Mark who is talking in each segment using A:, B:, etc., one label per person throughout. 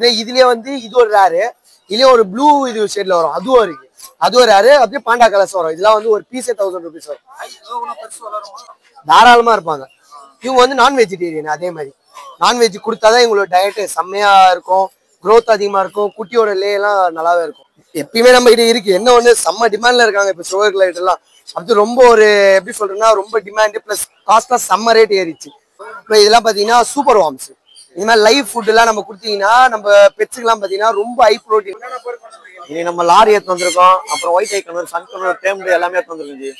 A: அப்படியே இதுலயே வந்து இது ஒரு ரேரு, இதுலயே ஒரு ப்ளூ இது ஷேட்ல வரும், அதுவும் இருக்கு. அது ஒரு ரேரு. அப்படியே பாண்டா கலர்ஸ் வரும். இதெல்லாம் வந்து ஒரு பீஸே 1000 rupees வரும். தாராளமா இருப்பாங்க. இவங்க வந்து நான் வெஜிடேரியன். அதே மாதிரி நான்வெஜ் கொடுத்தாதான் இவங்களோட டயட்டு செம்மையா இருக்கும், க்ரோத் அதிகமா இருக்கும், குட்டியோட லே எல்லாம் நல்லாவே இருக்கும். எப்பயுமே நம்ம கிட்ட இருக்கு. என்ன ஒண்ணு செம்ம டிமாண்ட்ல இருக்காங்க இப்ப சுகர் லைட் எல்லாம். அது ரொம்ப ஒரு எப்படி சொல்றேன்னா ரொம்ப டிமாண்ட் பிளஸ் காஸ்ட்லாம் செம்ம ரேட் ஏறிச்சு. இப்போ இதெல்லாம் பாத்தீங்கன்னா சூப்பர் வார்ம்ஸ். இந்த மாதிரி லைவ் ஃபுட் எல்லாம் நம்ம கொடுத்தீங்கன்னா நம்ம பெட்ஸுக்கு எல்லாம் பாத்தீங்கன்னா ரொம்ப ஹை ப்ரோட்டீன். இனி நம்ம லாரி எடுத்து வந்திருக்கோம், அப்புறம் ஒயிட் ஐக்கனர், சன்கனர், டேம்டு எல்லாமே எடுத்து வந்திருக்கு.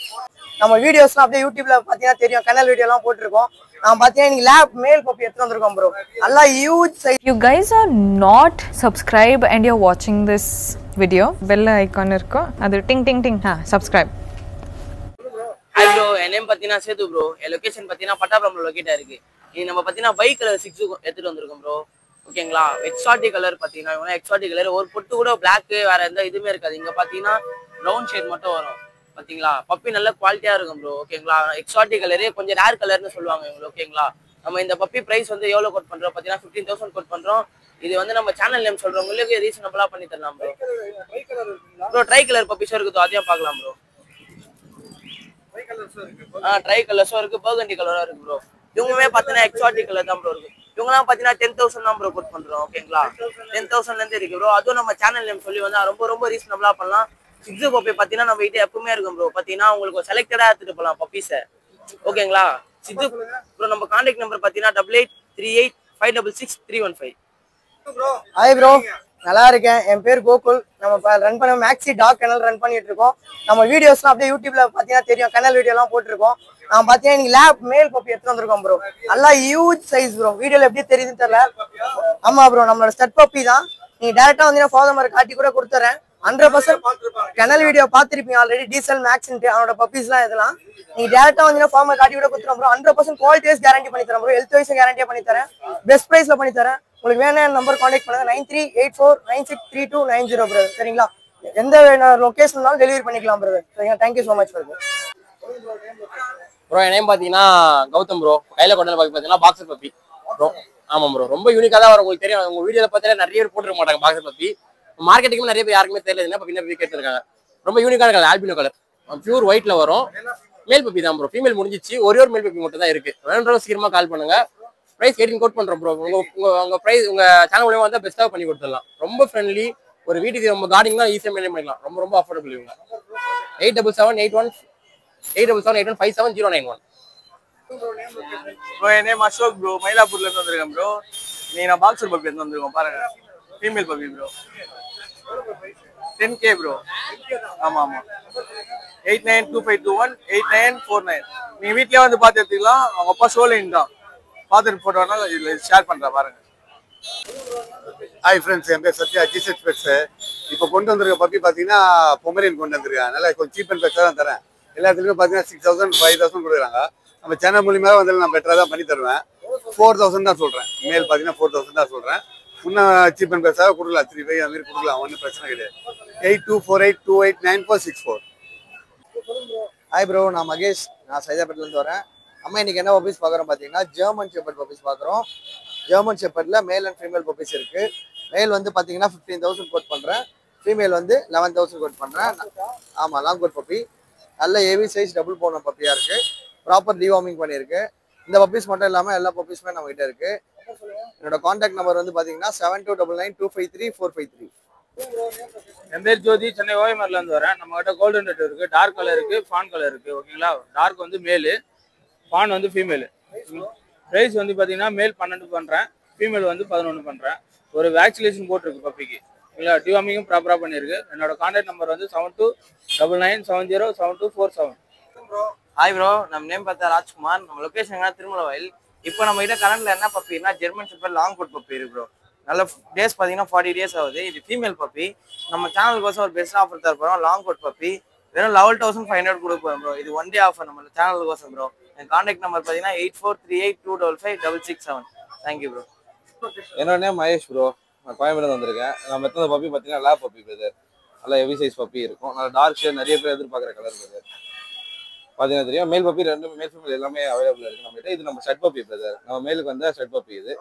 A: நம்ம வீடியோஸ்லாம் அப்படியே யூடியூப்ல பாத்தீங்கன்னா தெரியும், கனல் வீடியோ எல்லாம் போட்டிருக்கோம். நான் பாத்தீங்கன்னா இன்னைக்கு லேப் மேல் பப்பி எடுத்து வந்திருக்கோம் ப்ரோ. நல்லா huge size.
B: You guys are not subscribed and you're watching this video. Bell icon irukko adu ting ting ting subscribe.
C: Hi bro, N name பாத்தீங்கன்னா சேது ப்ரோ. என் லொகேஷன் பாத்தீங்கன்னா பட்டாபுரம்ல லொகேட் ஆயிருக்கு. இது நம்ம பாத்தீங்கன்னா by colour 6 எடுத்துட்டு வந்திருக்கோம் ப்ரோ. ஓகேங்களா? எக்ஸாட்டிக் கலர் பாத்தீங்கன்னா இவங்க எக்ஸாட்டிக் கலர் ஒரு பொட்டு கூட Black வேற எந்த இதுமே இருக்காது. இங்க பாத்தீங்கன்னா பிரவுன் ஷேட் மட்டும் வரும். பாத்தீங்களா? பப்பி நல்ல குவாலிட்டியா இருக்கும் ப்ரோ. ஓகேங்களா? எக்ஸாட்டிக் கலரே கொஞ்சம் ரேர் கலர்னு சொல்லுவாங்க இவங்க. ஓகேங்களா? நம்ம இந்த பப்பி பிரைஸ் வந்து எவ்வளவு கோட் பண்றோம் பாத்தீங்கன்னா 15000 கோட் பண்றோம். இது வந்து நம்ம சேனல் நேம் சொல்றவங்களுக்கு ரீசனபிளா பண்ணி தரலாம் ப்ரோ. ப்ரோ ட்ரை கலர் பப்பிஸும் இருக்குது, அதையும் பார்க்கலாம் ப்ரோ. ட்ரை கலர்ஸும் இருக்கு, பர்கண்டி கலரும் இருக்கு ப்ரோ. இவங்களுமே பாத்தீங்கன்னா எக்ஸாட்டிக் கலர் தான் ப்ரோ இருக்கு. இவங்கலாம் பாத்தீங்கன்னா 10000 தான் ப்ரோ கோட் பண்றோம். ஓகேங்களா? 10000ல இருந்து இருக்கு ப்ரோ. அதுவும் நம்ம சேனல் நேம் சொல்லி வந்து ரொம்ப ரொம்ப ரீசனபிளா பண்ணலாம். சிக்ஸு பப்பி பாத்தீங்கன்னா நம்ம வீட்டு எப்பவுமே இருக்கும் ப்ரோ. பாத்தீங்கன்னா உங்களுக்கு செலக்டடா எடுத்துட்டு போகலாம் பப்பீஸை. ஓகேங்களா? சிக்ஸு ப்ரோ நம்ம கான்டாக்ட் நம்பர் பாத்தீங்கன்னா 8838566315.
A: ஹாய் ப்ரோ, நல்லா இருக்கேன். என் பேர் கோகுல். நம்ம ரன் பண்ண மேக்ஸி டாக் கனல் ரன் பண்ணிட்டு இருக்கோம். நம்ம வீடியோஸ்லாம் அப்படியே யூடியூப்ல பாத்தீங்கன்னா தெரியும், கனல் வீடியோ எல்லாம் போட்டிருக்கோம். நான் பாத்தீங்கன்னா இன்னைக்கு லேப் மேல் பப்பி எடுத்து வந்திருக்கோம் ப்ரோ. நல்லா ஹியூஜ் சைஸ் ப்ரோ. வீடியோல எப்படி தெரியுதுன்னு தெரியல. ஆமா ப்ரோ, நம்மளோட ஸ்டட் பப்பி தான். நீ டேரக்டா வந்து ஃபாதர் மாதிரி காட்டி கூட கொடுத்துறேன். 100% கனல் வீடியோ பார்த்துருப்பீங்க ஆல்ரெடி. டீசல் மேக்ஸ்ன்ட்டு அவனோட பப்பீஸ்லாம் இதெல்லாம் நீ டேரக்டா வந்து ஃபார்மர் காட்டி கூட கொடுத்துறோம் ப்ரோ. 100% குவாலிட்டி வைஸ் கேரண்டி பண்ணி தரேன் ப்ரோ. ஹெல்த் வைஸ் கேரண்டியா பண்ணி தரேன். பெஸ்ட் பிரைஸ்ல பண்ணி தரேன். உங்களுக்கு வேணும் நம்பர் கான்டாக்ட் பண்ணுங்க 9384963290 ப்ரோ. சரிங்களா? எந்த லொகேஷன்னாலும் டெலிவரி பண்ணிக்கலாம் ப்ரோ. சரிங்களா? Thank you so much bro.
C: Bro என் நேம் பாத்தீங்கன்னா கௌதம் ப்ரோ. கையில கொண்டு பப்பி பாத்தீங்கன்னா பாக்ஸர் பப்பி ப்ரோ. ஆமா ப்ரோ, ரொம்ப யூனிக்கா தான் வரும். உங்களுக்கு தெரியும், உங்க வீடியோல பார்த்தாலே நிறைய பேர் போட்டுருக்க மாட்டாங்க பாக்ஸர் பப்பி. மார்க்கெட்டிங்கும் நிறைய பேர் யாருக்குமே தெரியல, என்ன பப்பி போய் கேட்டுருக்காங்க. ரொம்ப யூனிக்கான கலர், ஆல்பினோ கலர், பியூர் ஒயிட்ல வரும். மேல் பப்பி தான் ப்ரோ. ஃபீமேல் முடிஞ்சிச்சு, ஒரே ஒரு மேல் பப்பி மட்டும் தான் இருக்கு. வேணும்ன்ற சீக்கிரமா கால் பண்ணுங்க. பிரைஸ் 18 கோட் பண்றோம் ப்ரோ. உங்க பிரைஸ் உங்க சேனல் மூலமா வந்தா பெஸ்ட்டாக பண்ணி கொடுத்துடலாம். ரொம்ப ஃப்ரெண்ட்லி, ஒரு வீட்டுக்கு நம்ம கார்டிங்லாம் ஈஸியாக மெயின்டைன் பண்ணிக்கலாம். ரொம்ப ரொம்ப அஃபோர்டபுள். இவங்க 8778157091.
D: ப்ரோ என் நேம் அசோக் ப்ரோ. மயிலாப்பூர்ல இருந்து வந்திருக்கேன் ப்ரோ. நீங்க நான் பாக்ஸர் பப்பி எடுத்து வந்திருக்கோம் பாருங்க. Female puppy bro. 10K bro. ஆமா ஆமா. 892521 8949. நீங்க வீட்லயே வந்து பார்த்து எடுத்துக்கலாம். அவங்க அப்பா சோலைன் தான். பார்த்துட்டு போட்டோன்னா இதுல ஷேர் பண்றேன் பாருங்க.
E: ஹாய் ஃப்ரெண்ட்ஸ், என் பேர் சத்யா, ஜிசெட் பெட்ஸு. இப்போ கொண்டு வந்திருக்க பப்பி பார்த்தீங்கன்னா பொமரியன் கொண்டு வந்திருக்கேன். அதனால கொஞ்சம் சீப் அண்ட் பெஸ்ட்டாக தான் தரேன். எல்லாத்துலேயுமே பார்த்தீங்கன்னா 6000 5000 கொடுக்குறாங்க. நம்ம சேனல் மூலியமாக வந்து நான் பெட்டராக தான் பண்ணி தருவேன். 4000 தான் சொல்கிறேன். மேல் பார்த்தீங்கன்னா 4000 தான் சொல்கிறேன். இன்னும் சீப் அண்ட் பெஸ்ட்டாக கொடுக்கலாம். 35 அது மாதிரி கொடுக்கலாம், ஒன்றும் பிரச்சனை கிடையாது. 8248289464.
A: ஹாய் ப்ரோ, நான் மகேஷ். நான் சைதாப்பேட்டிலேருந்து வரேன். அம்மா இன்னைக்கு என்ன பப்பீஸ் பார்க்குறோம் பார்த்தீங்கன்னா ஜெர்மன் ஷெப்பர்ட் பப்பீஸ் பார்க்குறோம். ஜெர்மன் ஷெப்பர்டில் மேல் அண்ட் ஃபீமேல் பப்பீஸ் இருக்குது. மேல் வந்து பார்த்தீங்கன்னா 15000 கோட் பண்ணுறேன். ஃபீமேல் வந்து 11000 கோட் பண்ணுறேன். ஆமாம், லாங் கோட் பப்பி. நல்ல ஹெவி சைஸ் டபுள் போன பப்பியாக இருக்குது. ப்ராப்பர் டிவார்மிங் பண்ணியிருக்கு. இந்த பப்பீஸ் மட்டும் இல்லாமல் எல்லா பப்பீஸுமே நம்ம கிட்ட இருக்குது. என்னோட கான்டாக்ட் நம்பர் வந்து பார்த்தீங்கன்னா 7299253453.
D: என் பேர் ஜோதி, சென்னை ஓயமரில் இருந்து வரேன். நம்ம கிட்ட கோல்டன் ரெட் இருக்கு, டார்க் கலர் இருக்கு, ஃபான் கலர் இருக்கு. ஓகேங்களா? டார்க் வந்து மேலு, ஃபான் வந்து ஃபீமேலு. ப்ரைஸ் வந்து பார்த்தீங்கன்னா மேல் 12 பண்ணுறேன், ஃபீமேல் வந்து 11 பண்ணுறேன். ஒரு வேக்சினேஷன் போட்டிருக்கு பப்பிக்கு. ஓகேங்களா? டிவார்மிங்கும் ப்ராப்பராக பண்ணியிருக்கு. என்னோட கான்டாக்ட் நம்பர் வந்து 7299707247.
C: ஹாய் ப்ரோ, நம்ம நேம் பார்த்தா ராஜ்குமார். நம்ம லொகேஷன் திருமலை வயல். இப்போ நம்ம கிட்ட கரண்ட்ல என்ன பப்பினா German shepherd long coat puppy இருக்கு ப்ரோ. நல்ல டேஸ் பார்த்தீங்கன்னா 40 டேஸ் ஆகுது. இது ஃபீமேல் பப்பி. நம்ம சேனலுக்கோசம் ஒரு பெஸ்ட் ஆஃபர் தரப்போம். லாங் கோட் பப்பி வெறும் 11500 கொடுப்போம் ப்ரோ. இது ஒன் டே ஆஃபர் நம்ம சேனலுக்கோசம் ப்ரோ. என் கான்டாக்ட் நம்பர் பார்த்தீங்கன்னா 8438255657. Thank you bro.
F: என்னோட நேம் மகேஷ் ப்ரோ. நான் கோயம்பேடு வந்திருக்கேன். நம்ம எத்தனை பப்பி பார்த்தீங்கன்னா லேப் பப்பி பிரதர். நல்லா ஹெவி சைஸ் பப்பி இருக்கும். நல்லா டார்க் ஷேட், நிறைய பேர் எதிர்பார்க்குற கலர் பிரதர். பார்த்தீங்கன்னா தெரியும். மேல் பப்பி ரெண்டு மேல் ஃபீமேல் எல்லாமே அவைலபிள் இருக்குது நம்மகிட்ட. இது நம்ம ஷர்ட் பப்பி பிரதர். நம்ம மேலுக்கு வந்தால் ஷர்ட் பப்பி. இது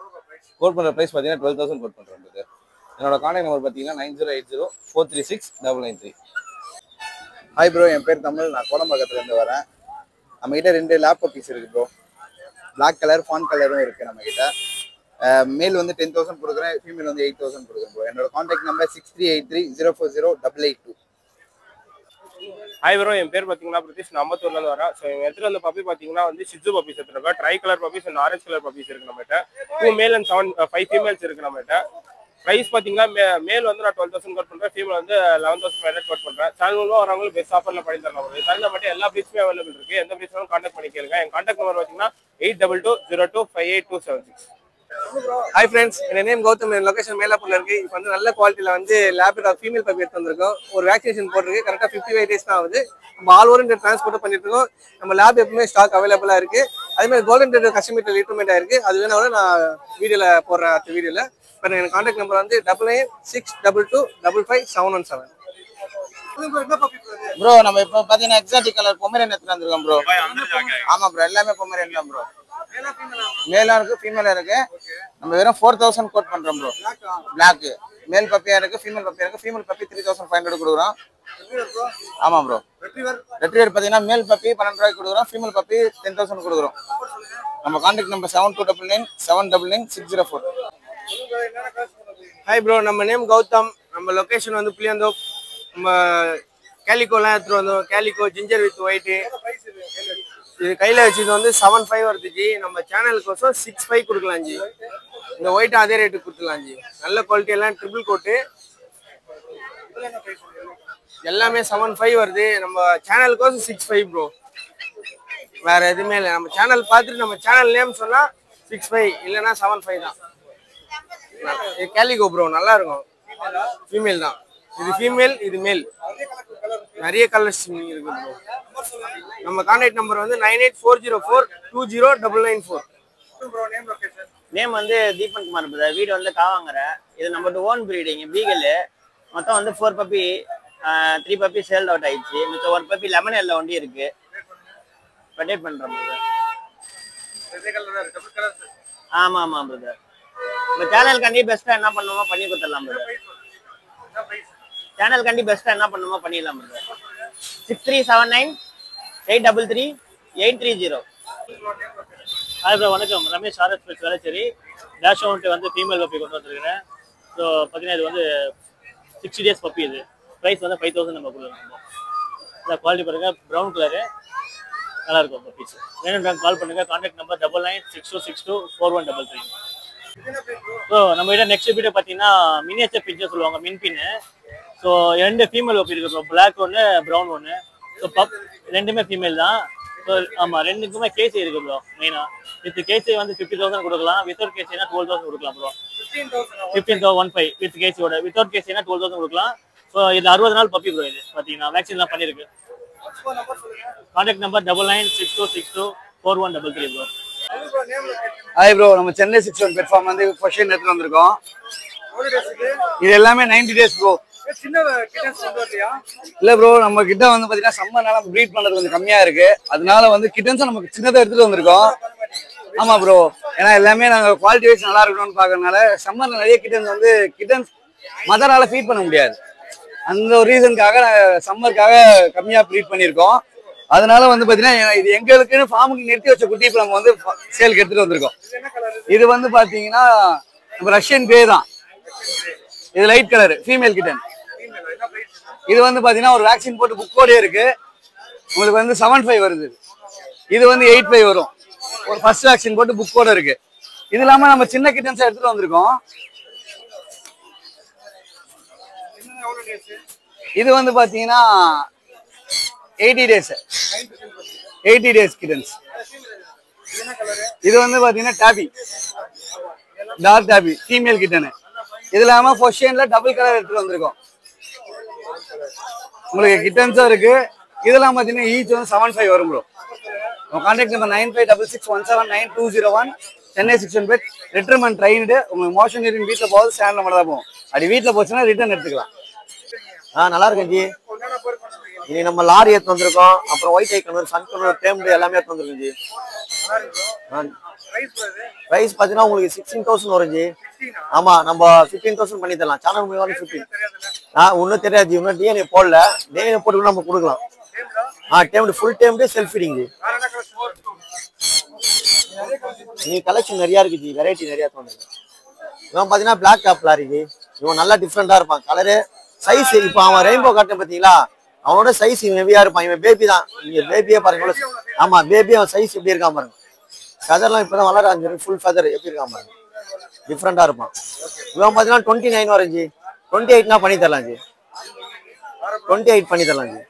F: கோட் பண்ணுற ப்ரைஸ் பார்த்தீங்கன்னா 12000 கோட் பண்ணுறோம் பிரதர். என்னோட கான்டாக்ட் நம்பர் பார்த்தீங்கன்னா 9080436993.
G: ஹாய் ப்ரோ, என் பேர் தமிழ். நான் கோடம்பாக்கத்துலேருந்து வரேன். நம்மகிட்ட 2 லேப்டாப் பீஸ் இருக்குது ப்ரோ. பிளாக் கலர், ஃபான் கலரும் இருக்குது நம்மகிட்ட. மேல் வந்து 10,000 கொடுக்குறேன், ஃபீமேல் வந்து 8,000 கொடுக்குறேன் ப்ரோ. என்னோட கான்டாக்ட் நம்பர் 6383040882.
H: ஹாய் ப்ரோ, என் பேர் பார்த்தீங்கன்னா பிரதீஷ். நான் அம்பத்தூர்லேருந்து வரேன். ஸோ எங்கள் இடத்துல வந்து பப்பி பார்த்தீங்கன்னா வந்து ஷிட்சு பப்பீஸ் எடுத்துருக்கோம். Try colour puppies and orange colour puppies இருக்குது நம்மகிட்ட. 2 மேல் அண்ட் 5 ஃபீமேல்ஸ் இருக்குது நம்மகிட்ட. ப்ரைஸ் பார்த்தீங்கன்னா மேல் வந்து நான் 12,000 கோட் பண்ணுறேன், ஃபீமேல் வந்து 11,500 கோட் பண்ணுறேன். சேனல் வரவங்களுக்கு பெஸ்ட் ஆஃபரில் பண்ணி தரலாம். சேனலில் மட்டும் எல்லா ப்ரைஸுமே அவைலபிள் இருக்குது. எந்த ப்ரைஸ்னாலும் கான்டாக்ட் பண்ணி கேளுங்க. என் கான்டாக்ட் நம்பர் பார்த்தீங்கன்னா 8220258276.
I: ஹாய் ஃப்ரெண்ட்ஸ், என் நேம் கௌதம். என் லொகேஷன் மேலாப்பூர்ல இருக்கு. இப்போ வந்து நல்ல குவாலிட்டியில் வந்து லேப்டாப் ஃபீமேல் பப்பி எடுத்து வந்திருக்கோம். ஒரு வேக்சினேஷன் போட்டிருக்கு. கரெக்டாக 55 days தான் ஆகுது. நம்ம ஆல் ஓவர் இந்தியா டிரான்ஸ்போர்ட் பண்ணிட்டு இருக்கோம். நம்ம லேப் எப்பவுமே ஸ்டாக் அவைலபிளாக இருக்கு. அதே மாதிரி கோல்டன் டெட் கஸ்டமர் லிட்டர்மெண்ட் ஆயிருக்கு. அது வேணாலும் நான் வீடியோவில் போடுற அடுத்த வீடியோவில். இப்போ எனக்கு கான்டாக்ட் நம்பர் வந்து 9962255717.
J: ப்ரோ நம்ம இப்போ பார்த்தீங்கன்னா எக்ஸாட்டிக் கலர் பொமரேன் எடுத்துட்டு வந்திருக்கோம் ப்ரோ. ஆமா ப்ரோ, எல்லாமே பொமரேன் தான் ப்ரோ. மேலா இருக்கு, ஃபீமேலா இருக்கு. நம்ம வெறும் 4,000 கோட் பண்றோம் ப்ரோ. பிளாக் மேல் பப்பியா இருக்கு, ஃபீமேல் பப்பியா இருக்கு. ஃபீமேல் பப்பி 3,500 கொடுக்குறோம். ஆமா ப்ரோ. ரெட்ரீவர் பார்த்தீங்கன்னா மேல் பப்பி 12 ரூபாய்க்கு கொடுக்குறோம், ஃபீமேல் பப்பி 10,000 கொடுக்குறோம். நம்ம கான்டாக்ட் நம்பர் 7299799604.
I: ஹாய் ப்ரோ, நம்ம நேம் கௌதம். நம்ம லொகேஷன் வந்து புளியந்தோப். நம்ம கேலிகோலாம் எடுத்துகிட்டு வந்தோம். Calico ginger with white. இது கையில் வச்சது வந்து 7,500 வருது ஜி. நம்ம சேனலுக்கோசம் 6,500 கொடுக்கலாம் ஜி. இந்த ஒயிட்டு அதே ரேட்டுக்கு கொடுத்துலாம் ஜி. நல்ல குவாலிட்டி எல்லாம் ட்ரிபிள் கோட்டு எல்லாமே 7,500 வருது. நம்ம சேனலுக்கோசம் 6,500 ப்ரோ. வேற எதுவுமே இல்லை. நம்ம சேனல் பார்த்துட்டு நம்ம சேனல் நேம் சொன்னால் 6,500, இல்லைன்னா 7,500 தான். இது கேலிகோ ப்ரோ, நல்லா இருக்கும். ஃபீமேல் தான். இது ஃபீமேல், இது மேல். நிறைய கலர்ஸ் இருக்கு ப்ரோ. நம்ம கான்டாக்ட் நம்பர் வந்து 9840420994.
C: நேம் வந்து தீபன் குமார் பிரதர். வீடு வந்து காவாங்கற. இது நம்ம ஓன் பிரீடிங் பீகல். மொத்தம் வந்து 4 பப்பி, 3 பப்பி சேல்ட் அவுட் ஆயிடுச்சு. மிச்சம் 1 பப்பி லெமன் எல்லாம் ஒண்டி இருக்கு. ப்ரொடெக்ட் பண்றோம் பிரதர். ஆமா ஆமா பிரதர். நம்ம சேனல் கண்டி பெஸ்டா என்ன பண்ணுமோ பண்ணி கொடுத்துடலாம் பிரதர். சேனல் கண்டி பெஸ்டா என்ன பண்ணுமோ பண்ணிடலாம் பிரதர். 6379833830.
K: ஹாய் ப்ரோ, வணக்கம். Ramesh RS specs Velachery. Dachshund வந்து ஃபீமேல் பப்பி கொண்டு வந்துருக்கிறேன். ஸோ பார்த்தீங்கன்னா இது வந்து 60 days பப்பி. இது ப்ரைஸ் வந்து 5,000 நம்ம கொடுக்குறோம். இந்த குவாலிட்டி பாருங்கள், ப்ரௌன் கலரு, நல்லாயிருக்கும் பப்பீஸ். வேணுன்றாங்க கால் பண்ணுங்கள். Contact number 9962624133. ஸோ நம்ம கிட்ட நெக்ஸ்ட் வீடியோ பார்த்தீங்கன்னா மினியேச்சர் பிஞ்சர் சொல்லுவாங்க, மின்பின்னு. ஸோ 2 ஃபீமேல் பப்பி இருக்கு ப்ரோ. பிளாக் ஒன்று, ப்ரௌன் ஒன்று. ஸோ ரெண்டுமே ஃபீமேல் தான். ஸோ ஆமாம், ரெண்டுக்குமே கேசி இருக்கு ப்ரோ. மெயினாக வித் கேசி வந்து 50,000 கொடுக்கலாம். வித்தவுட் கேசினா 12,000 கொடுக்கலாம் ப்ரோ. 15,015 வித் கேசியோட. வித்தவுட் கேசினா 12,000 கொடுக்கலாம். ஸோ இது 60 நாள் பப்பி ப்ரோ. இது பார்த்தீங்கன்னா வேக்சின்லாம் பண்ணியிருக்கு. Contact number 9962624133 bro.
A: Hi bro, நம்ம சென்னை 61 பிளாட்ஃபார்ம் வந்து ஃபர்ஸ்ட் எடுத்துட்டு வந்திருக்கோம். இது எல்லாமே 90 days ப்ரோ. இல்ல ப்ரோ, நம்ம கிட்ட வந்து பாத்தீங்கன்னா சம்மர்னால ப்ரீட் பண்றது கொஞ்சம் கம்மியா இருக்கு. அதனால வந்து கிட்டன்ஸ் நமக்கு சின்னதா எடுத்துட்டு வந்திருக்கோம். ஆமா ப்ரோ, ஏன்னா எல்லாமே நாங்க குவாலிட்டி வைஸ் நல்லா இருக்கணும்னு பாக்குறதுனால சம்மர்ல நிறைய கிட்டன்ஸ் மதரால ஃபீட் பண்ண முடியாது. அந்த ஒரு ரீசனுக்காக சம்மருக்காக கம்மியா ப்ரீட் பண்ணியிருக்கோம். அதனால வந்து பாத்தீங்கன்னா இது எங்களுக்குன்னு ஃபார்முக்கு நிறுத்தி வச்ச குட்டி இப்போ நம்ம வந்து சேலுக்கு எடுத்துட்டு வந்திருக்கோம். இது வந்து பாத்தீங்கன்னா நம்ம ரஷ்யன் கிரே தான். இது லைட் கலர் ஃபீமேல் கிட்டன். இது வந்து பாத்தீங்கன்னா ஒரு வேக்சின் போட்டு புக்கோடே இருக்கு. உங்களுக்கு வந்து 7,500 வருது. இது வந்து 8,500 வரும். ஒரு ஃபர்ஸ்ட் வேக்சின் போட்டு புக்கோட இருக்கு. இது இல்லாம நம்ம சின்ன கிட்டன்ஸ் எடுத்துட்டு வந்திருக்கோம். இது வந்து பாத்தீங்கன்னா 80 days கிட்டன்ஸ். இது வந்து பாத்தீங்கன்னா டாபி, டார்க் டாபி ஃபீமேல் கிட்டனு. இது இல்லாம பொஷன்ல டபுள் கலர் எடுத்துட்டு வந்திருக்கோம். உங்களுக்கு கிட்டன்ஸும் இருக்கு. இதெல்லாம் பாத்தீங்கன்னா ஈச் வந்து 7,500 வரும் bro. Contact number 9566179201. Chennai 61 bed. Retirement trained. உங்களுக்கு மோஷன் யூரின் வீட்டில் போகுது, ஸ்டாண்ட்ல மட்டும் தான் போகும். அப்படி வீட்டில் போச்சுன்னா ரிட்டர்ன் எடுத்துக்கலாம்.
L: நல்லா இருக்கும் ஜி. இனி நம்ம லாரி எடுத்து வந்திருக்கோம். அப்புறம் ஒயிட் ஐக்கன், சன் கலர், டேம்டு எல்லாமே எடுத்து வந்திருக்கோம் ஜி. பிரைஸ் பார்த்தீங்கன்னா உங்களுக்கு 16,000 வரும் ஜி. ஆமா நம்ம 15,000 பண்ணி தரலாம். சேனல் மூலமா 15. ஒன்றும் தெரியாது, இன்னும் டிஎன்ஏ போடல. டிஎன்ஏ போட்டு நம்ம கொடுக்கலாம். டேம்டு ஃபுல் டேம்டு செல்ஃப் ஃபீடிங். நீ கலெக்ஷன் நிறையா இருக்குது, வெரைட்டி நிறையா தோணுது. இவன் பார்த்தீங்கன்னா பிளாக் கேப்லாம் இருக்கு. இவன் நல்லா டிஃப்ரெண்டா இருப்பான். கலரு சைஸ் இப்போ அவன் ரெயின்போ காட்டன் பார்த்தீங்களா, அவனோட சைஸ் இவன் ஹெவியா இருப்பான். இவன் பேபி தான். நீங்க பேபியே பாருங்க. ஆமா பேபி, அவன் சைஸ் எப்படி இருக்கான் பாருங்க. ஃபெதர்லாம் இப்பதான் வளர ஆரம்பிச்சிருக்கு. ஃபுல் ஃபெதர் எப்படி இருக்கான் பாருங்க, டிஃப்ரெண்டா இருப்பான். இவன் பார்த்தீங்கன்னா 29 வரும் ஜி. 28னா பண்ணி தரலாம் ஜி. 28 பண்ணி தரலாம் ஜி.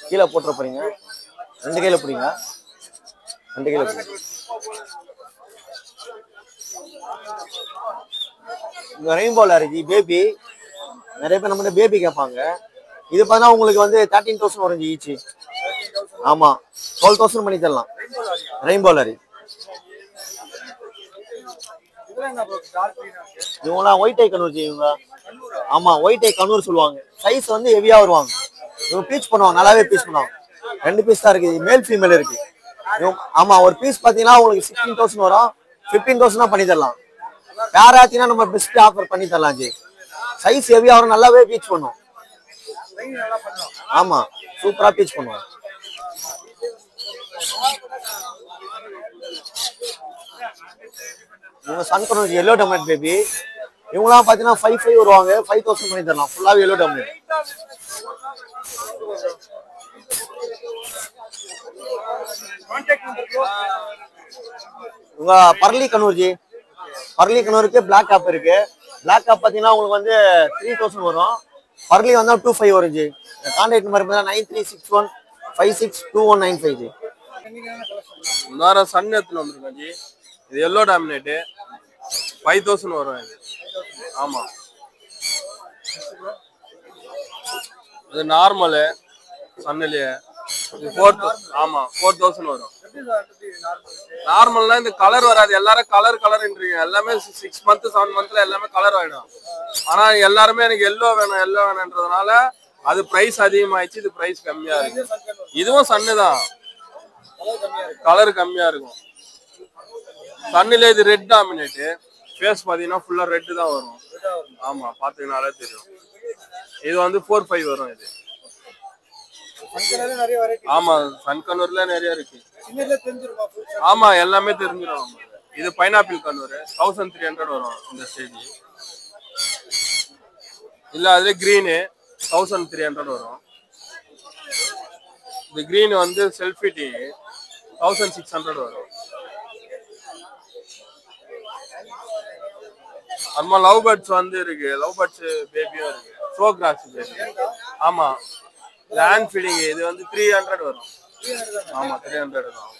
L: கீழே போட்டுற போறீங்க, 2 கையில பிடிங்க, 2 கையில பிடிங்க. ரெயின்போல இருக்கு பேபி. நிறைய பேர் நம்ம பேபி கேட்பாங்க. இது பார்த்தா உங்களுக்கு வந்து 13,000 வரும் ஜி ஈச்சு. ஆமா 12,000 பண்ணி தரலாம். ரெயின்போல இருக்கு. இவங்களாம் ஒயிட் ஐ கண்ணூர் ஜி. இவங்க ஆமா ஒயிட் ஐ கண்ணூர் சொல்லுவாங்க. சைஸ் வந்து ஹெவியா வருவாங்க. இவங்க பீச் பண்ணுவாங்க, நல்லாவே பீச் பண்ணுவாங்க. 2 பீஸ் தான் இருக்கு, மேல் ஃபீமேல் இருக்கு. ஆமா ஒரு பீஸ் பாத்தீங்கன்னா உங்களுக்கு 16,000 வரும். 15,000 பண்ணி தரலாம். வேற ஆச்சுன்னா நம்ம பெஸ்ட் ஆஃபர் பண்ணி தரலாம் ஜி. சைஸ் ஹெவியா வரும், நல்லாவே பீச் பண்ணுவோம். ஆமா சூப்பரா பீச் பண்ணுவோம். இவங்க சன்கனூர் எல்லோ டொமேட் பேபி. இவங்களாம் பாத்தீங்கன்னா 5,500 வருவாங்க. 5,000 பண்ணி தரலாம். ஃபுல்லாவே எல்லோ டொமேட். இவங்க பர்லி கண்ணூர் ஜி. பர்லி கண்ணூருக்கு பிளாக் காப் இருக்கு. பிளாக் காப் பாத்தீங்கன்னா உங்களுக்கு வந்து 3,000 வரும். பர்லி வந்தா 25 வரும் ஜி. கான்டாக்ட் நம்பர் பார்த்தா 9361562195 ஜி.
H: இந்த சன் எடுத்துன்னு வந்துருக்கோம் ஜி. இது எல்லோ டாமினேட்டு 5,000 வரும் இது. ஆமா இது நார்மலு சன்னிலேயே. இது 4,000. ஆமா 4,000 வரும். நார்மல்னா இந்த கலர் வராது. எல்லாரும் கலர்ன்றீங்க. எல்லாமே 6 மந்த் 7 மந்த்ல எல்லாமே கலர் ஆயிடும். ஆனா எல்லாருமே எனக்கு எல்லோ வேணும்ன்றதுனால அது பிரைஸ் அதிகமாயிடுச்சு. இது பிரைஸ் கம்மியா இருக்கு. இதுவும் சன்னு தான், கலர் கம்மியா இருக்கும். சன்னில இது ரெட் டாமினேட்டு. ஃபேஸ் பாத்தீங்கன்னா ஃபுல்லா ரெட் தான் வரும். ஆமா பாத்தீங்கன்னாலே தெரியும். இது வந்து 4,500 வரும். இது ஆமா சன்கனூர்ல நிறைய இருக்கு. ஆமா எல்லாமே தெரிஞ்சிடும். இது பைனாப்பிள் கண்ணூர் 1300 வரும் இந்த ஸ்டேஜ். இல்ல அதுல கிரீனு 1300 வரும். இந்த கிரீன் வந்து செல்ஃபிட்டி 1600 வரும். அம்மா லவ் பேர்ட்ஸ் வந்து இருக்கு. லவ் பேர்ட்ஸ் பேபியும் இருக்கு. Show cross baby. ஆமா லேண்ட் ஃபீடிங். இது வந்து 300 வரும். ஆமா 300 வரும்.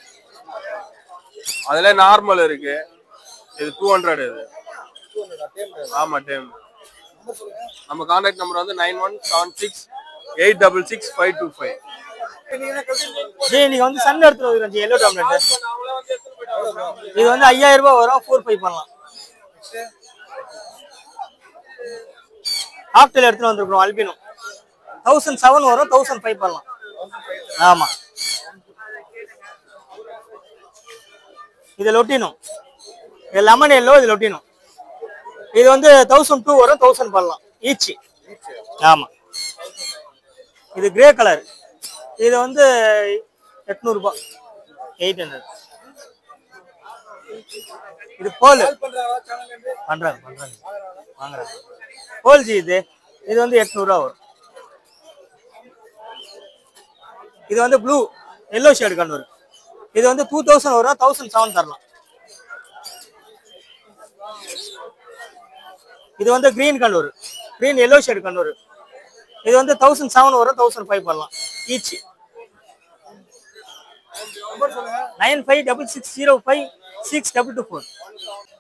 H: அதுல நார்மல் இருக்கு. இது 200. இது ஆமா டேம். நம்ம கான்டாக்ட் நம்பர் வந்து 9176866525.
K: ஜி இன்னைக்கு வந்து சன் எடுத்துட்டு வந்துருக்கோம் ஜி. எல்லோ டாமினேட் இது வந்து 5000 ரூபாய் வரும். 4,500 பண்ணலாம். ஆப்டல் எடுத்துட்டு வந்துருக்கோம். அல்பினோ 1007 வரும். 1005 பண்ணலாம். ஆமா இது லொட்டினோ. இது லெமன் எல்லோ. இது லொட்டினோ. இது வந்து 1002 வரும். 1000 பண்ணலாம் ஈச். ஆமா இது கிரே கலர். இது வந்து 800 ரூபாய் 800. இது போல் பண்றாங்க வாங்குறாங்க போல் ஜி. இது வந்து 800 ரூபாய் வரும். இது வந்து ப்ளூ எல்லோ ஷேடு கண்ணூர். இது வந்து 2000 வரும். 1007 தரலாம். இது வந்து green Kannur. Green yellow shade Kannur. இது வந்து 1007 வரும். 1005 பண்ணலாம் ஈச். 9566056224.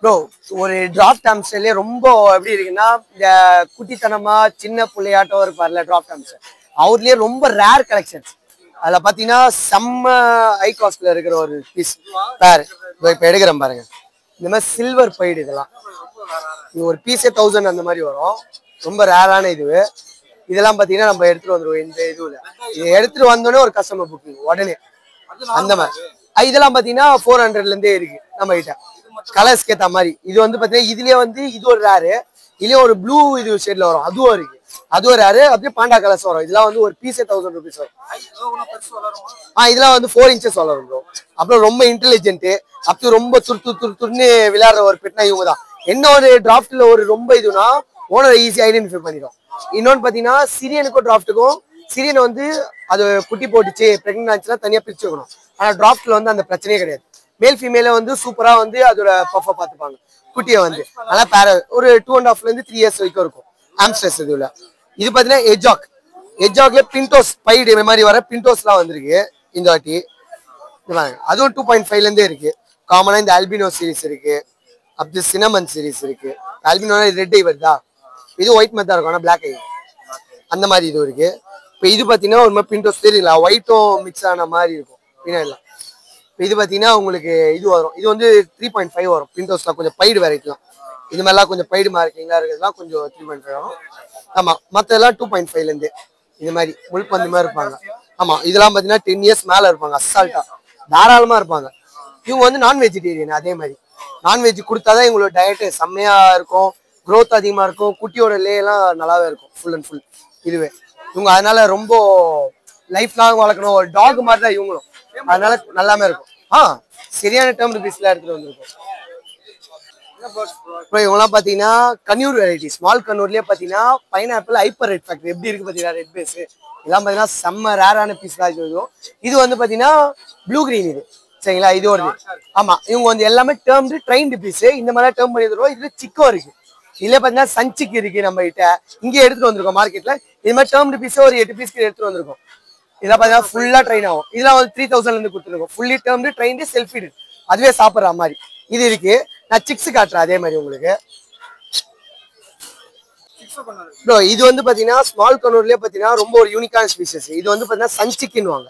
A: ப்ரோ ஒரு டிராஃப்ட் ஆம்ஸ்டர்லயே ரொம்ப எப்படி இருக்குன்னா இந்த குட்டித்தனமா சின்ன பிள்ளையாட்டம் இருப்பார்ல டிராஃப்ட் ஆம்ஸ்டர், அவர்லயே ரொம்ப ரேர் கலெக்ஷன்ஸ். அதுல பாத்தீங்கன்னா செம்ம ஹை காஸ்ட்ல இருக்கிற ஒரு பீஸ் பேர் இப்ப எடுக்கிறேன் பாருங்க. இந்த மாதிரி சில்வர் பைடு இதெல்லாம் இது ஒரு பீஸே 1000 அந்த மாதிரி வரும். ரொம்ப ரேரான இது. இதெல்லாம் பாத்தீங்கன்னா நம்ம எடுத்துட்டு வந்துருவோம். இந்த இதுல இது எடுத்துட்டு வந்தோடனே ஒரு கஸ்டமர் புக்கிங் உடனே அந்த மாதிரி. இதெல்லாம் பாத்தீங்கன்னா 400ல இருந்தே இருக்கு நம்ம கிட்ட. கலர்ஸ்க்கு ஏற்ற மாதிரி இது வந்து பார்த்தீங்கன்னா இதுலேயே வந்து இது ஒரு ரேரு, இதுலேயே ஒரு ப்ளூ இது ஷேட்ல வரும், அதுவும் இருக்கு, அதுவும் ரேரு. அப்படியே பாண்டா கலர்ஸ் வரும். இதெல்லாம் வந்து ஒரு பீஸே 1000 rupees வரும். இதெல்லாம் வந்து 4 inches வளரும் ப்ரோ. அப்புறம் ரொம்ப இன்டெலிஜென்ட், அப்படி ரொம்ப துருன்னு விளையாடுற ஒரு பெட்னா இவங்க தான். என்ன ஒரு டிராஃப்ட்ல ஒரு ரொம்ப இதுனா ஓனர் ஈஸியாக ஐடென்டிஃபை பண்ணிடும். இன்னொன்று பார்த்தீங்கன்னா சிரியனுக்கும் டிராஃப்ட்டுக்கும், சிரியன் வந்து அது குட்டி போட்டுச்சு பிரெக்னென்ட் ஆச்சுன்னா தனியாக பிரிச்சு வைக்கணும். ஆனால் டிராஃப்ட்ல வந்து அந்த பிரச்சனையே கிடையாது. மேல் ஃபீமேல வந்து சூப்பரா வந்து அதோட பஃபை பார்த்துப்பாங்க. குட்டியை வந்து நல்லா ஒரு 2.5 to 3 years வரைக்கும் இருக்கும். ஆம்ஸ்டர்ஸ் இதுல இது பார்த்தீங்கன்னா எஜாக்ல பின்டோஸ் பைடு இந்த மாதிரி வர பின்டோஸ்லாம் வந்திருக்கு இந்த வாட்டி. அதுவும் 2.5 இருக்கு. காமனா இந்த ஆல்பினோ சீரிஸ் இருக்கு, அப்படி சினமன் சீரிஸ் இருக்கு. ஆல்பினோ ரெட் ஐ வருதா, இது ஒயிட் மெத்தா இருக்கும், ஆனால் பிளாக் ஐ அந்த மாதிரி இது இருக்கு. இப்போ இது பார்த்தீங்கன்னா ஒரு மாதிரி பின்டோஸ் தெரியல, ஒயிட்டும் மிக்ஸ் ஆன மாதிரி இருக்கும் பின்னாடிலாம். இப்போ இது பார்த்தீங்கன்னா உங்களுக்கு இது வரும், இது வந்து 3.5 வரும். பின்டோஸ்லாம் கொஞ்சம் பைடு வெரைட்டிலாம், இது மாதிரிலாம் கொஞ்சம் பைடு மார்க்கிங்லாம் இருக்கிறதுலாம் கொஞ்சம் 3.5 வரும். ஆமாம், மற்றெல்லாம் 2.5 இது மாதிரி முள்பந்து மாதிரி இருப்பாங்க. ஆமாம், இதெல்லாம் பார்த்தீங்கன்னா 10 years மேலே இருப்பாங்க, அசால்ட்டா தாராளமாக இருப்பாங்க. இவங்க வந்து நான் வெஜிடேரியன். அதே மாதிரி நான்வெஜ் கொடுத்தாதான் இவங்களோட டயட்டு செம்மையாக இருக்கும், க்ரோத் அதிகமாக இருக்கும், குட்டியோட லேலாம் நல்லாவே இருக்கும் ஃபுல் அண்ட் ஃபுல். இதுவே இவங்க அதனால ரொம்ப லைஃப் லாங் வளர்க்கணும், ஒரு டாக் மாதிரி தான் இவங்களும், அதனால நல்லாமே இருக்கும். சரியான டேர்ம் ருபீஸ்ல எடுத்துட்டு வந்திருக்கும். இப்போ இவங்கலாம் பார்த்தீங்கன்னா கன்யூர் வெரைட்டி, ஸ்மால் கன்யூர்லேயே பார்த்தீங்கன்னா பைனாப்பிள் ஹைப்பர் ரெட் ஃபேக்டரி எப்படி இருக்கு பார்த்தீங்கன்னா, ரெட் பேஸ் இதெல்லாம் பார்த்தீங்கன்னா செம்ம ரேரான பீஸ் தான் இதுவும். இது வந்து பார்த்தீங்கன்னா ப்ளூ கிரீன் இது சரிங்களா, இது வருது. ஆமாம், இவங்க வந்து எல்லாமே டேர்ம்டு ட்ரைன்டு பீஸு, இந்த மாதிரி டேர்ம் பண்ணி தருவோம். இதுல சிக்கோ இருக்கு, இதுல பார்த்தீங்கன்னா சஞ்சிக்கு இருக்கு நம்ம கிட்ட, இங்கே எடுத்துட்டு வந்திருக்கோம் மார்க்கெட்ல. இது மாதிரி டேர்ம்டு பீஸே ஒரு 8 பீஸ்க்கு எடுத்துட்டு வந்திருக்கோம். இதெல்லாம் பார்த்தீங்கன்னா ஃபுல்லா ட்ரைன் ஆகும். இதெல்லாம் வந்து 3000 கொடுத்துருக்கோம். ஃபுல்லி டேர்ம்டு ட்ரைன்டு செல்ஃபீடு, அதுவே சாப்பிட்ற மாதிரி இது இருக்கு. நான் சிக்ஸ் காட்டுறேன் அதே மாதிரி உங்களுக்கு. ப்ரோ இது வந்து பாத்தீங்கன்னா ஸ்மால் கனூர்லயே பாத்தீங்கன்னா ரொம்ப ஒரு யூனிக்கான ஸ்பீஷஸ். இது வந்து பாத்தீங்கன்னா சன்சிக்கின்னுவாங்க.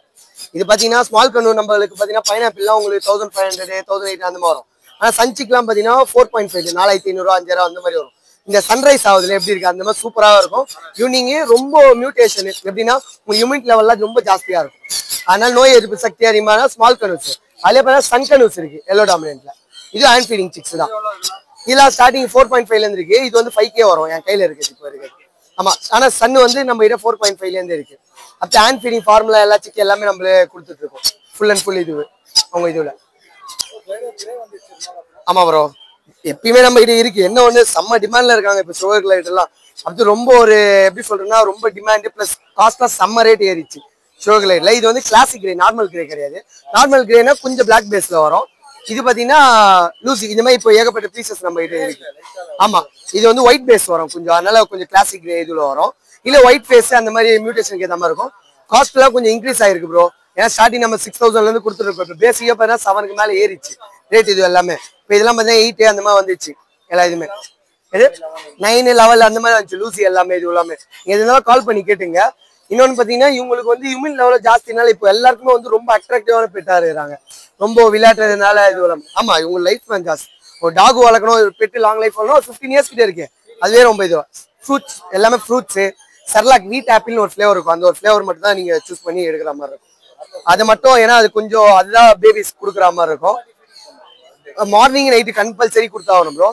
A: இது பாத்தீங்கன்னா ஸ்மால் கனூர் நம்மளுக்கு பாத்தீங்கன்னா பைனாப்பிள்லாம் உங்களுக்கு 1500 1800 அந்த மாதிரி வரும். ஆனா சன்சிக்லாம் பாத்தீங்கன்னா 4.5 4500 5000 அந்த மாதிரி வரும். இந்த சன்ரைஸ் ஆகுதுல எப்படி இருக்கு அந்த மாதிரி சூப்பராக இருக்கும். யூனிங் ரொம்ப மியூட்டேஷன் எப்படின்னா உங்க இம்யூனிட்டி லெவல்லாம் ரொம்ப ஜாஸ்தியா இருக்கும். அதனால நோய் எதிர்ப்பு சக்தி அதிகமான ஸ்மால் கனூஸ். அதுல பார்த்தா சன் கனூஸ் இருக்கு எல்லோ டாமினன்ட்ல. இது ஹேண்ட் ஃபீடிங் சிக்ஸ் தான். இதெல்லாம் ஸ்டார்டிங் 4.5 இருக்கு. இது வந்து 5K வரும் என் கையில இருக்கு இப்போ இருக்கு. ஆமா, ஆனா சன் வந்து நம்ம கிட்ட 4.5 இருக்கு. அப்போ ஹேண்ட் ஃபீடிங் ஃபார்முலா எல்லா சிக்கு எல்லாமே நம்மளே கொடுத்துட்டு இருக்கோம் ஃபுல் அண்ட் ஃபுல். இது அவங்க இதுல ஆமா ப்ரோ, எப்பயுமே நம்ம கிட்ட இருக்கு. என்ன ஒண்ணு செம்ம டிமாண்ட்ல இருக்காங்க இப்போ சுகர் லைட் எல்லாம். அது ரொம்ப ஒரு எப்படி சொல்றேன்னா ரொம்ப டிமாண்ட் பிளஸ் காஸ்ட்லாம் செம்ம ரேட் ஏறிச்சு சுகர் லைட்ல. இது வந்து கிளாசிக் கிரே, நார்மல் கிரே கிடையாது. நார்மல் கிரேனா கொஞ்சம் பிளாக் பேஸ்ல வரும். இது பாத்தீங்கன்னா லூசி இந்த மாதிரி இப்போ ஏகப்பட்ட பீசஸ் நம்ம கிட்ட இருக்கு. ஆமா, இது வந்து ஒயிட் பேஸ் வரும் கொஞ்சம், அதனால கொஞ்சம் கிளாசிக் கிரே இதுல வரும். இல்ல ஒயிட் ஃபேஸ் அந்த மாதிரி மியூட்டேஷனுக்கு ஏற்ற மாதிரி இருக்கும். காஸ்ட் எல்லாம் கொஞ்சம் இன்க்ரீஸ் ஆயிருக்கு ப்ரோ. ஏன்னா ஸ்டார்டிங் நம்ம 6000 இருந்து கொடுத்துருக்கோம். இப்போ பேசிக்கா பார்த்தீங்கன்னா 7க்கு மேல ஏறிச்சு ரேட் இது எல்லாமே. இப்போ இதெல்லாம் பார்த்தீங்கன்னா 8 அந்த மாதிரி வந்துச்சு எல்லா இதுமே. இது 9 11 அந்த மாதிரி வந்துச்சு லூசி எல்லாமே. இது எல்லாமே நீங்க எதுனாலும் கால் பண்ணி கேட்டுங்க. இன்னொன்னு பாத்தீங்கன்னா இவங்களுக்கு வந்து இம்யூன் லெவல ஜாஸ்தினால இப்போ எல்லாருக்குமே வந்து ரொம்ப அட்ராக்டிவான பெட்டா இருக்கிறாங்க. ரொம்ப விளையாட்டுறதுனால இது ஆமா இவங்க லைஃப் ஸ்பேன் ஜாஸ்தி. ஒரு டாக் வளர்க்கணும், ஒரு பெட்டு லாங் லைஃப் வளர்க்கணும், ஒரு 15 years கிட்ட இருக்கு. அதுவே ரொம்ப இதுவா. ஃப்ரூட்ஸ் எல்லாமே ஃப்ரூட்ஸ் சர்லாக் வீட் ஆப்பிள்னு ஒரு ஃபிளேவர் இருக்கும். அந்த ஒரு ஃபிளேவர் மட்டும் தான் நீங்க சூஸ் பண்ணி எடுக்கிற மாதிரி இருக்கும். அது மட்டும் ஏன்னா அது கொஞ்சம் அதுதான் பேபிஸ் கொடுக்குற மாதிரி இருக்கும். மார்னிங் நைட்டு கம்பல்சரி கொடுத்தாகணும் ப்ரோ.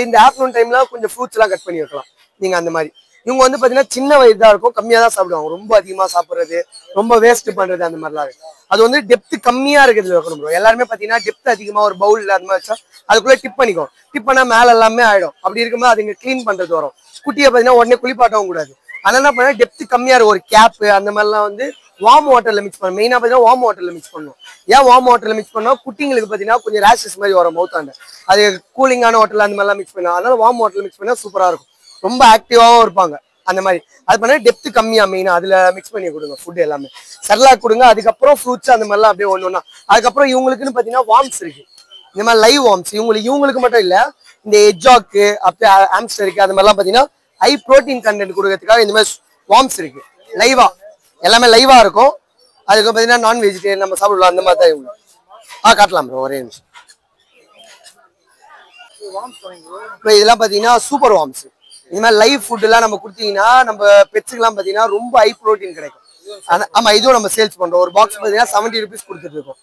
A: இந்த ஆஃப்டர்நூன் டைம்ல கொஞ்சம் ஃப்ரூட்ஸ் எல்லாம் கட் பண்ணி வைக்கலாம் நீங்க அந்த மாதிரி. இவங்க வந்து பாத்தீங்கன்னா சின்ன வயது தான் இருக்கும், கம்மியா தான் சாப்பிடுவாங்க. ரொம்ப அதிகமா சாப்பிடுறது, ரொம்ப வேஸ்ட் பண்றது அந்த மாதிரிலாம் இருக்கு. அது வந்து டெப்த் கம்மியா இருக்கிறதுல வைக்கணும் ப்ரோ. எல்லாருமே பாத்தீங்கன்னா டெப்த் அதிகமா ஒரு பவுல் அந்த மாதிரி வச்சா அதுக்குள்ள டிப் பண்ணிக்கும். டிப் பண்ணா மேல எல்லாமே ஆயிடும். அப்படி இருக்கும்போது அதுங்க கிளீன் பண்றது வரும். குட்டியை பாத்தீங்கன்னா உடனே குளிப்பாட்டவும் கூடாது. அதனால என்ன பண்ணா டெப்த் கம்மியா இருக்கும். ஒரு கேப் அந்த மாதிரிலாம் வந்து வார்ம் வாட்டர்ல மிக்ஸ் பண்ணணும். மெயினா பாத்தீங்கன்னா வார்ம் வாட்டர்ல மிக்ஸ் பண்ணணும். ஏன் வார்ம் வாட்டர்ல மிக்ஸ் பண்ணா குட்டிங்களுக்கு பாத்தீங்கன்னா கொஞ்சம் ரேஷஸ் மாதிரி வரும் மவுத்தாண்ட. அது கூலிங்கான வாட்டர்ல அந்த மாதிரிலாம் மிக்ஸ் பண்ணலாம். அதனால வார்ம் வாட்டர்ல மிக்ஸ் பண்ணா சூப்பரா இருக்கும். ரொம்ப ஆக்டிவாவும் இருப்பாங்க அந்த மாதிரி. அது பண்ணா டெப்த் கம்மியா மெயினா அதுல மிக்ஸ் பண்ணி கொடுங்க ஃபுட் எல்லாமே. சர்லாக் கொடுங்க, அதுக்கப்புறம் ஃப்ரூட்ஸ் அந்த மாதிரிலாம் அப்படியே ஒண்ணு. அதுக்கப்புறம் இவங்களுக்குன்னு பாத்தீங்கன்னா வார்ம்ஸ் இருக்கு. இந்த மாதிரி லைவ் வார்ம்ஸ் இவங்களுக்கு மட்டும் இல்ல, இந்த எஜ்ஜாக்கு அப்படியே ஆம்ஸ்டருக்கு அந்த மாதிரிலாம் பாத்தீங்கன்னா ஹை ப்ரோட்டீன் கண்டென்ட் கொடுக்கறதுக்காக இந்த மாதிரி வார்ம்ஸ் இருக்கு. லைவா எல்லாமே லைவா இருக்கும். அதுக்கு பாத்தீங்கன்னா நான் வெஜிடேரியன் நம்ம சாப்பிடலாம் அந்த மாதிரி தான் இவங்க. காட்டலாம் ப்ரோ ஒரே நிமிஷம். இப்போ இதெல்லாம் பாத்தீங்கன்னா சூப்பர் வார்ம்ஸ். இந்த மாதிரி லைவ் ஃபுட் எல்லாம் நம்ம கொடுத்தீங்கன்னா நம்ம பெட்ஸுக்கெல்லாம் பாத்தீங்கன்னா ரொம்ப ஹை ப்ரோட்டீன் கிடைக்கும். ஆமா, இதுவும் நம்ம சேல்ஸ் பண்றோம். ஒரு பாக்ஸ் பாத்தீங்கன்னா 70 rupees கொடுத்துட்டு இருக்கோம்.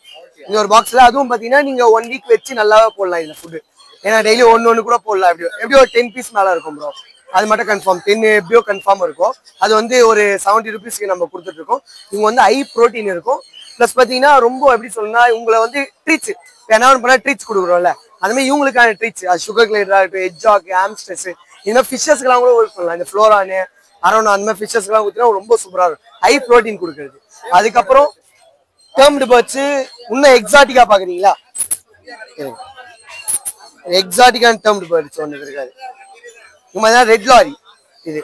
A: இந்த ஒரு பாக்ஸ்ல. அதுவும் பாத்தீங்கன்னா நீங்க 1 வீக் வச்சு நல்லாவே போடலாம் இந்த ஃபுட்டு. ஏன்னா டெய்லி ஒன்னு கூட போடலாம். எப்படியோ 10 பீஸ் மேல இருக்கும் ப்ரோ. அது மட்டும் கன்ஃபார்ம் 10 எப்படியோ கன்ஃபார்ம் இருக்கும். அது வந்து ஒரு 70 rupeesக்கு நம்ம கொடுத்துட்டு இருக்கோம். இவங்க வந்து ஹை ப்ரோட்டீன் இருக்கும். பிளஸ் பாத்தீங்கன்னா ரொம்ப எப்படி சொல்லணும்னா உங்களை வந்து ட்ரீட்ஸ் என்ன பண்ணா ட்ரீட்ஸ் கொடுக்குறோம்ல அந்த மாதிரி இவங்களுக்கான ட்ரீட்ஸ். அது சுகர் கிளைடரா இருக்கட்டும், எட்ஜாக், ஆம்ஸ்டர்ஸ், இந்த மாதிரி ஃபிஷஸ்க்குலாம் கூட ஒர்க் பண்ணலாம். இந்த ஃப்ளோரானு அரௌண்ட் அந்த மாதிரி ஃபிஷஸ்க்குலாம் ஊற்றினா ரொம்ப சூப்பராக இருக்கும். ஹை ப்ரோட்டீன் கொடுக்குறது. அதுக்கப்புறம் டேர்ம்டு பேர்ட்ஸ் இன்னும் எக்ஸாட்டிக்கா பாக்குறீங்களா? எக்ஸாட்டிக்கான டேர்ம்டு பேர்ட்ஸ் ஒன்று இருக்காது. ரெட் லாரி இது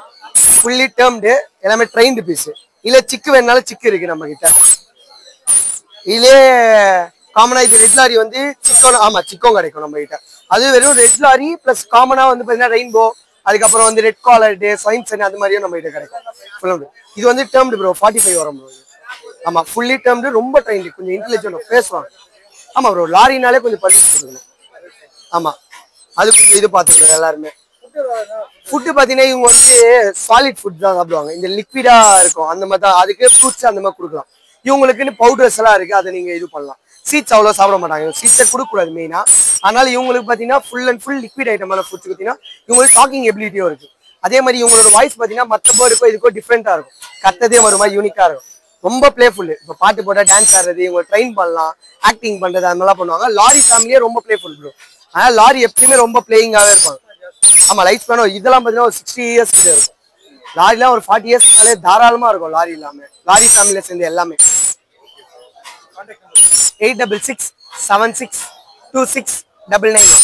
A: ஃபுல்லி டேர்ம்டு எல்லாமே ட்ரெயின்டு பீஸ். இல்ல சிக்கு வேணாலும் சிக்கு இருக்கு நம்ம கிட்ட. இதுலே காமனா இது ரெட் லாரி வந்து சிக்கோ கிடைக்கும் நம்ம கிட்ட. அது வெறும் ரெட் லாரி பிளஸ் காமனா வந்து பாத்தீங்கன்னா ரெயின்போ, அதுக்கப்புறம் வந்து ரெட் காலர்டு, சைன்சன் அது மாதிரியும் நம்ம கிட்ட கிடைக்கும். இது வந்து டேர்ம்டு ப்ரோ 45 வரும் ப்ரோ. ஆமா ஃபுல்லி டேர்ம்டு ரொம்ப ட்ரெயின்டு, கொஞ்சம் இன்டெலிஜென்ட் பேசுவாங்க. ஆமா ப்ரோ லாரினாலே கொஞ்சம் பர்ச்சேஸ் கொடுக்கணும். ஆமா அது கொஞ்சம் இது பார்த்துக்கணும் எல்லாருமே. ஃபுட்டு பார்த்தீங்கன்னா இவங்க வந்து சாலிட் ஃபுட் தான் சாப்பிடுவாங்க. இந்த லிக்விடா இருக்கும் அந்த மாதிரி தான். அதுக்கு ஃப்ரூட்ஸ் அந்த மாதிரி கொடுக்கலாம். இவங்களுக்குன்னு பவுடர்ஸ் எல்லாம் இருக்கு, அதை நீங்க இது பண்ணலாம். சீட்ஸ் அவ்வளோ சாப்பிட மாட்டாங்க. சீட்ஸை கொடுக்கக்கூடாது மெயினா. அதனால இவங்களுக்கு பார்த்தீங்கன்னா ஃபுல் அண்ட் ஃபுல் லிக்விட் ஐட்டமான ஃபுட்ஸ் பார்த்தீங்கன்னா இவங்களுக்கு டாக்கிங் எபிலிட்டியும் இருக்கு. அதே மாதிரி இவங்களோட வாய்ஸ் பார்த்தீங்கன்னா மற்ற பேருக்கும் இதுக்கும் டிஃப்ரெண்டா இருக்கும். கத்ததே ஒரு மாதிரி யூனிக்கா இருக்கும். ரொம்ப பிளேஃபுல். இப்போ பாட்டு போட்டால் டான்ஸ் ஆடுறது, இவங்க ட்ரெயின் பண்ணலாம், ஆக்டிங் பண்றது அந்த மாதிரிலாம் பண்ணுவாங்க. லாரி ஃபேமிலியே ரொம்ப பிளேஃபுல் ப்ரோ. அதனால லாரி எப்பயுமே ரொம்ப பிளேயிங்காகவே இருப்பாங்க. ஆமா லைஃப் ஸ்பேன் இதெல்லாம் பார்த்தீங்கன்னா ஒரு 60 years கிட்ட இருக்கும். லாரிலாம் ஒரு 40 years மேலே தாராளமா இருக்கும். லாரி இல்லாம லாரி ஃபேமிலியில சேர்ந்து எல்லாமே. 866762699.